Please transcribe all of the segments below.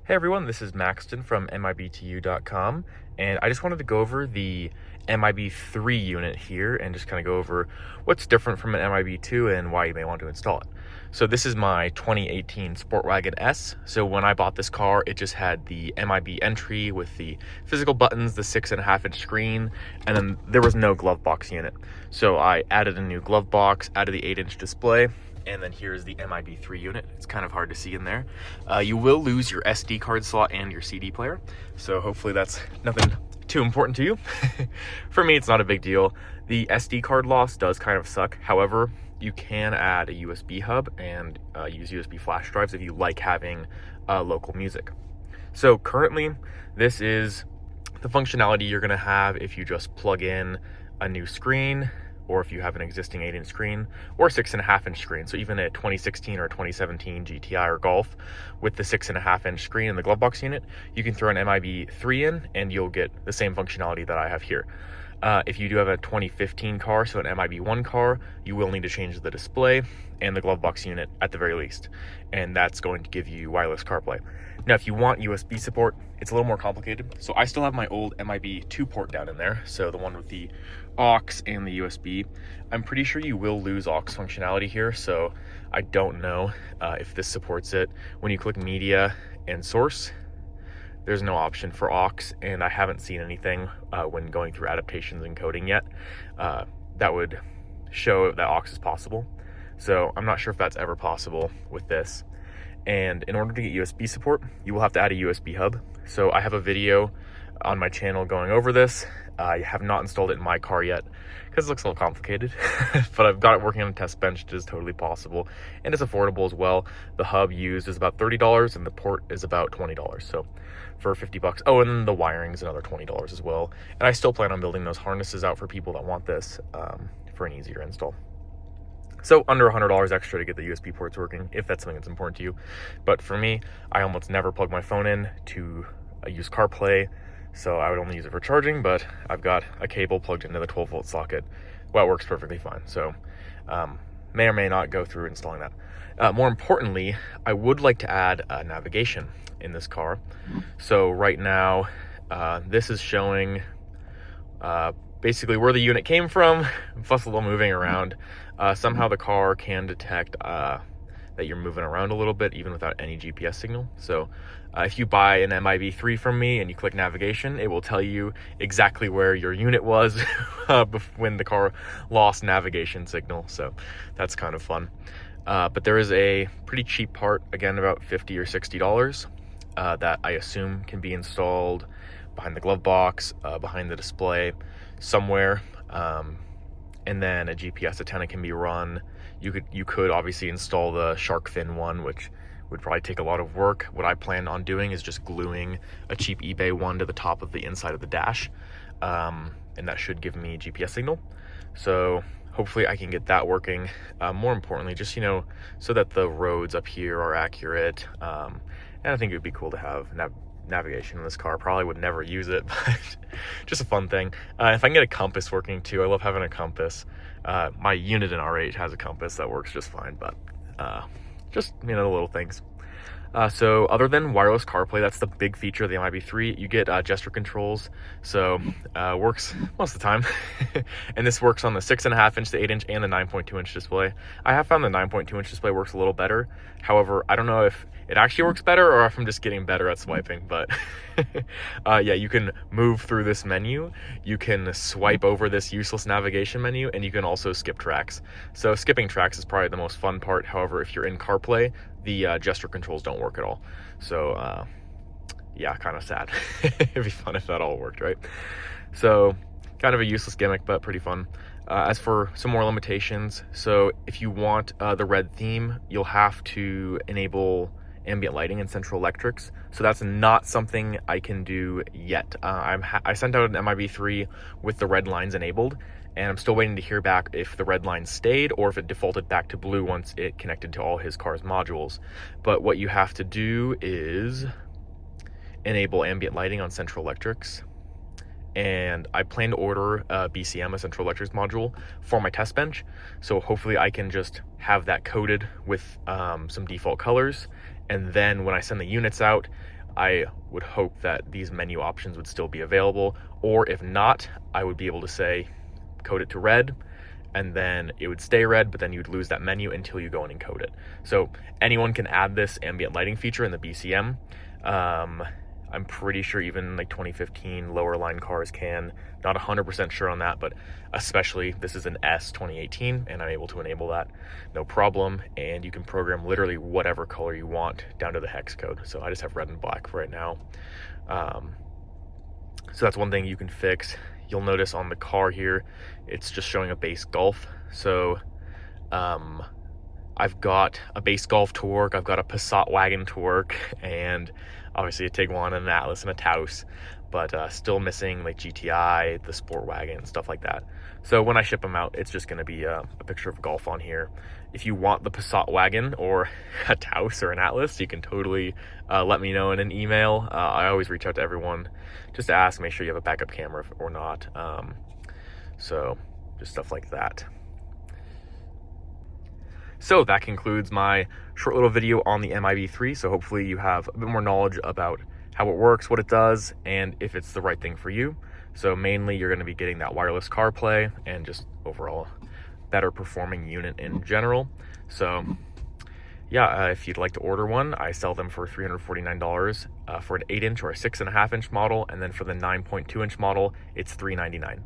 Hey everyone, this is Maxton from MIB2U.com, and I just wanted to go over the MIB3 unit here and just kind of go over what's different from an MIB2 and why you may want to install it. So this is my 2018 Sportwagen S. So when I bought this car, it just had the MIB entry with the physical buttons, the 6.5-inch screen, and then there was no glove box unit. So I added a new glove box, added the 8-inch display, and then here's the MIB3 unit. It's kind of hard to see in there. You will lose your SD card slot and your CD player, so hopefully that's nothing too important to you. For me, it's not a big deal. The SD card loss does kind of suck. However, you can add a USB hub and use USB flash drives if you like having local music. So currently, this is the functionality you're gonna have if you just plug in a new screen, or if you have an existing 8-inch screen or 6.5-inch screen. So even a 2016 or 2017 GTI or Golf with the 6.5-inch screen and the glove box unit, you can throw an MIB3 in and you'll get the same functionality that I have here. If you do have a 2015 car, so an MIB1 car, you will need to change the display and the glove box unit at the very least. And that's going to give you wireless CarPlay. Now, if you want USB support, it's a little more complicated. So I still have my old MIB2 port down in there. So the one with the aux and the USB. I'm pretty sure you will lose aux functionality here. So I don't know if this supports it. When you click media and source, there's no option for aux, and I haven't seen anything when going through adaptations and coding yet that would show that aux is possible. So I'm not sure if that's ever possible with this. And in order to get USB support, you will have to add a USB hub. So I have a video on my channel going over this. I have not installed it in my car yet because it looks a little complicated, but I've got it working on a test bench. It is totally possible, and it's affordable as well. The hub used is about $30 and the port is about $20. So for 50 bucks. Oh, and the wiring is another $20 as well. And I still plan on building those harnesses out for people that want this for an easier install. So under $100 extra to get the USB ports working, if that's something that's important to you. But for me, I almost never plug my phone in to use CarPlay, so I would only use it for charging, but I've got a cable plugged into the 12-volt socket. Well, it works perfectly fine, so may or may not go through installing that. More importantly, I would like to add navigation in this car. So right now, this is showing basically where the unit came from, plus a little moving around. Somehow the car can detect that you're moving around a little bit even without any GPS signal. So if you buy an MIB3 from me and you click navigation, it will tell you exactly where your unit was when the car lost navigation signal. So that's kind of fun. But there is a pretty cheap part, again about $50 or $60, that I assume can be installed behind the glove box, behind the display somewhere. And then a GPS antenna can be run. You could obviously install the shark fin one, which would probably take a lot of work. What I plan on doing is just gluing a cheap eBay one to the top of the inside of the dash, and that should give me GPS signal. So hopefully I can get that working. More importantly, just so that the roads up here are accurate. And I think it would be cool to have navigation in this car. Probably would never use it, but just a fun thing. If I can get a compass working too, I love having a compass. My unit in R8 has a compass that works just fine, but just the little things. So other than wireless CarPlay, that's the big feature of the MIB3. You get gesture controls, so works most of the time. And this works on the 6.5-inch, the 8-inch, and the 9.2-inch display. I have found the 9.2-inch display works a little better. However, I don't know if it actually works better or if I'm just getting better at swiping, but yeah, you can move through this menu. You can swipe over this useless navigation menu, and you can also skip tracks. So skipping tracks is probably the most fun part. However, if you're in CarPlay, the gesture controls don't work at all. So yeah, kind of sad. It'd be fun if that all worked, right? So kind of a useless gimmick, but pretty fun. As for some more limitations, so if you want the red theme, you'll have to enable ambient lighting and central electrics. So that's not something I can do yet. I sent out an MIB3 with the red lines enabled, and I'm still waiting to hear back if the red line stayed or if it defaulted back to blue once it connected to all his car's modules. But what you have to do is enable ambient lighting on central electrics. And I plan to order a BCM, a central electrics module, for my test bench. So hopefully I can just have that coded with some default colors And then when I send the units out, I would hope that these menu options would still be available, or if not, I would be able to say code it to red, and then it would stay red, but then you'd lose that menu until you go in and code it. So anyone can add this ambient lighting feature in the BCM. I'm pretty sure even like 2015 lower line cars can. Not 100% sure on that, but especially this is an S 2018 and I'm able to enable that, no problem. And you can program literally whatever color you want down to the hex code. So I just have red and black for right now. So that's one thing you can fix. You'll notice on the car here, it's just showing a base Golf. So I've got a base Golf to work, I've got a Passat wagon to work, and obviously a Tiguan and an Atlas and a Taos, but still missing like GTI, the Sport Wagon, stuff like that. So when I ship them out, it's just gonna be a picture of Golf on here. If you want the Passat wagon or a Taos or an Atlas, you can totally let me know in an email. I always reach out to everyone just to ask, make sure you have a backup camera or not. So just stuff like that. So that concludes my short little video on the MIB3. So hopefully you have a bit more knowledge about how it works, what it does, and if it's the right thing for you. So mainly you're going to be getting that wireless CarPlay and just overall better performing unit in general. So yeah, if you'd like to order one, I sell them for $349 for an 8-inch or a 6.5-inch model. And then for the 9.2-inch model, it's $399.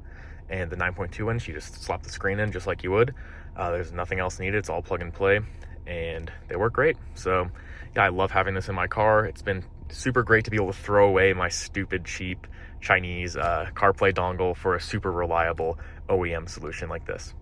And the 9.2-inch, you just slap the screen in just like you would. There's nothing else needed. It's all plug and play, and they work great. So yeah, I love having this in my car. It's been super great to be able to throw away my stupid, cheap Chinese CarPlay dongle for a super reliable OEM solution like this.